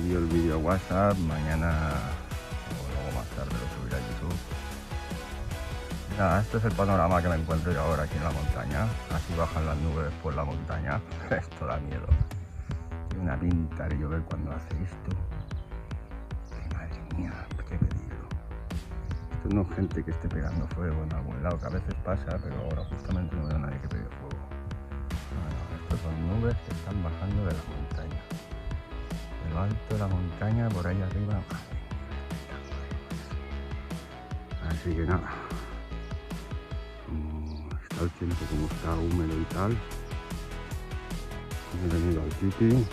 envío el vídeo a WhatsApp, mañana o luego más tarde lo subiré a YouTube. Nada, este es el panorama que me encuentro yo ahora aquí en la montaña. Así bajan las nubes por la montaña. Esto da miedo. Tiene una pinta de llover cuando hace esto. Ay, madre mía, qué peligro. Esto no es gente que esté pegando fuego en algún lado, que a veces pasa, pero ahora justamente no veo a nadie que pegue fuego. Bueno, estos son nubes que están bajando de la montaña. De lo alto de la montaña, por ahí arriba. Madre mía, así que nada. Está el tiempo como está húmedo y tal. He venido al Titi y aquí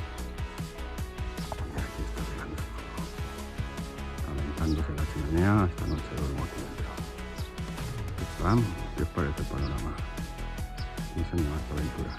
está pegando el fuego, calentándose la chimenea. Esta noche duermo aquí dentro. ¿Qué os parece el panorama? No sé, más aventura.